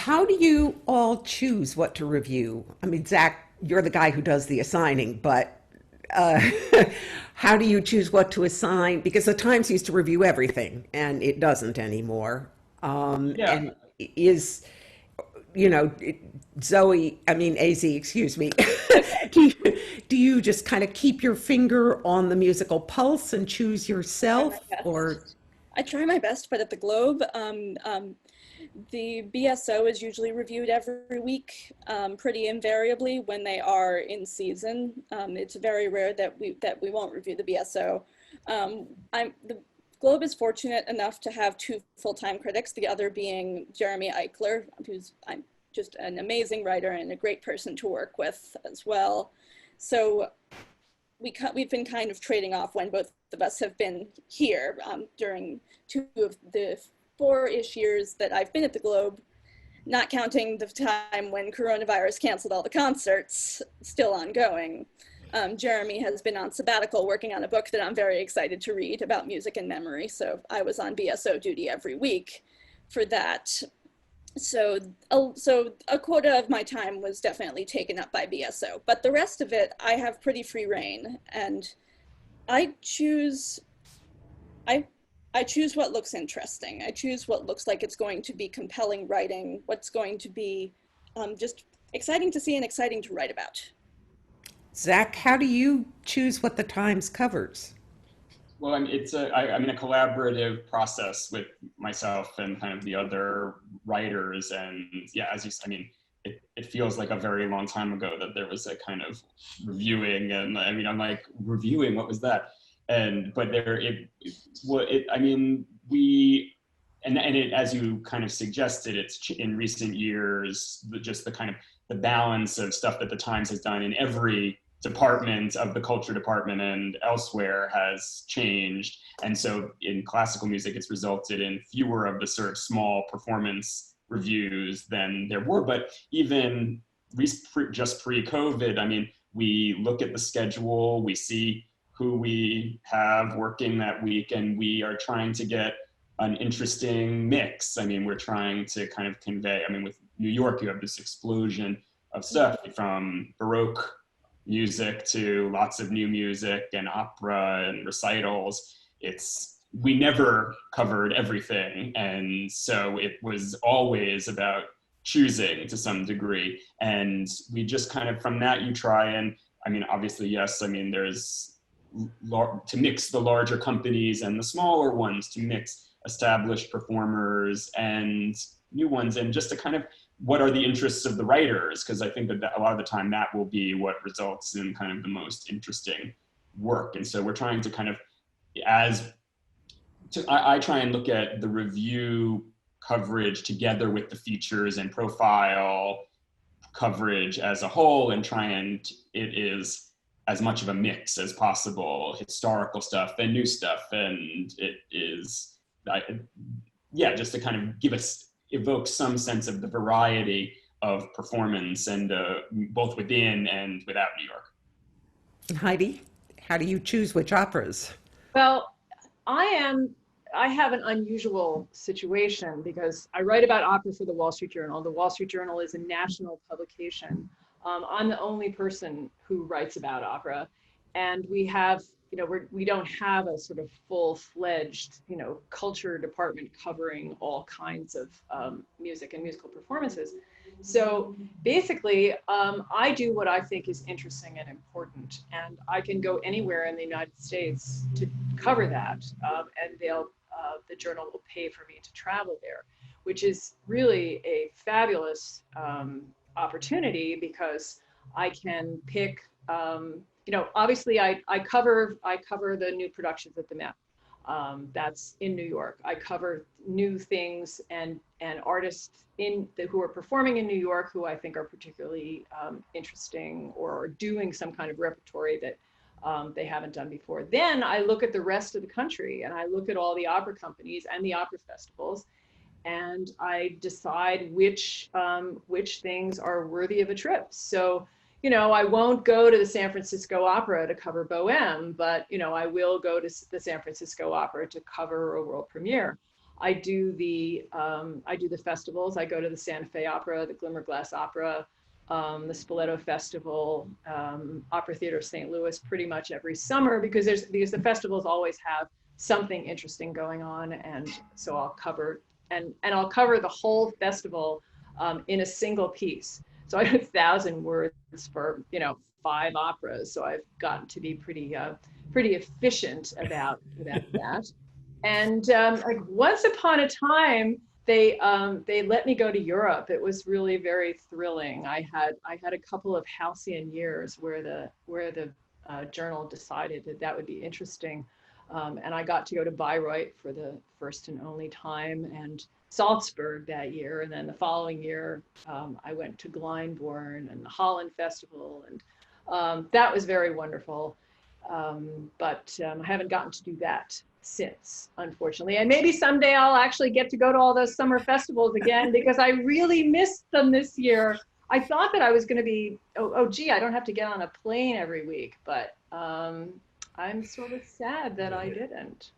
how do you all choose what to review? I mean, Zach, you're the guy who does the assigning, but uh, how do you choose what to assign? Because the Times used to review everything, and it doesn't anymore. Yeah, And is, you know, Zoe, I mean, AZ, excuse me, do you, do you just kind of keep your finger on the musical pulse and choose Try my yourself, or? best. I try my best, but at the Globe, the BSO is usually reviewed every week, pretty invariably when they are in season. It's very rare that we won't review the BSO. The Globe is fortunate enough to have two full-time critics, the other being Jeremy Eichler, who's I'm just an amazing writer and a great person to work with as well. So we've been kind of trading off when both of us have been here during two of the four-ish years that I've been at the Globe, not counting the time when coronavirus canceled all the concerts, still ongoing. Jeremy has been on sabbatical working on a book that I'm very excited to read about music and memory. So I was on BSO duty every week for that. So a quota of my time was definitely taken up by BSO, but the rest of it, I have pretty free reign, and I choose, I, I choose what looks interesting. I choose what looks like it's going to be compelling writing, what's going to be just exciting to see and exciting to write about. Zach, how do you choose what the Times covers? well, I'm in a collaborative process with myself and kind of the other writers, and yeah, as you said, I mean, it feels like a very long time ago that there was a kind of reviewing, and I mean, I'm like reviewing, what was that? And but there, well, I mean, and it, as you kind of suggested, in recent years, just the kind of the balance of stuff that the Times has done in every department of the culture department and elsewhere has changed. And so in classical music, it's resulted in fewer of the sort of small performance reviews than there were. But even just pre-COVID, I mean, we look at the schedule, we see who we have working that week, and we are trying to get an interesting mix. I mean, we're trying to kind of convey, I mean, with New York, you have this explosion of stuff from Baroque music to lots of new music and opera and recitals. We never covered everything. And so it was always about choosing to some degree. And we just kind of, from that, you try and, I mean, obviously, yes, I mean, there's to mix the larger companies and the smaller ones, to mix established performers and new ones, and just to kind of, what are the interests of the writers? Because I think that a lot of the time that will be what results in kind of the most interesting work. And so we're trying to kind of, I try and look at the review coverage together with the features and profile coverage as a whole, and try and it is as much of a mix as possible, historical stuff and new stuff. And it is, yeah, just to kind of evoke some sense of the variety of performance, and both within and without New York. Heidi, how do you choose which operas? Well, I am, I have an unusual situation because I write about opera for the Wall Street Journal. The Wall Street Journal is a national publication. I'm the only person who writes about opera, and we have, we don't have a sort of full-fledged, culture department covering all kinds of music and musical performances. So basically, I do what I think is interesting and important, and I can go anywhere in the United States to cover that, and the journal will pay for me to travel there, which is really a fabulous opportunity because I can pick. Obviously, I cover the new productions at the Met. That's in New York. I cover new things and artists who are performing in New York who I think are particularly interesting or are doing some kind of repertory that they haven't done before. Then I look at the rest of the country and I look at all the opera companies and the opera festivals, and I decide which things are worthy of a trip. So, I won't go to the San Francisco Opera to cover Bohème, but, I will go to the San Francisco Opera to cover a world premiere. I do the festivals. I go to the Santa Fe Opera, the Glimmerglass Opera, the Spoleto Festival, Opera Theater of St. Louis pretty much every summer because the festivals always have something interesting going on, and so I'll cover I'll cover the whole festival in a single piece. So I have 1,000 words for 5 operas. So I've gotten to be pretty efficient about that. And like once upon a time, they let me go to Europe. It was really very thrilling. I had a couple of halcyon years where the journal decided that would be interesting, and I got to go to Bayreuth for the first and only time, and Salzburg that year, and then the following year I went to Glyndebourne and the Holland Festival, and that was very wonderful. But I haven't gotten to do that since, unfortunately. And maybe someday I'll actually get to go to all those summer festivals again because I really missed them this year. I thought that I was going to be, gee, I don't have to get on a plane every week, but I'm sort of sad that I didn't.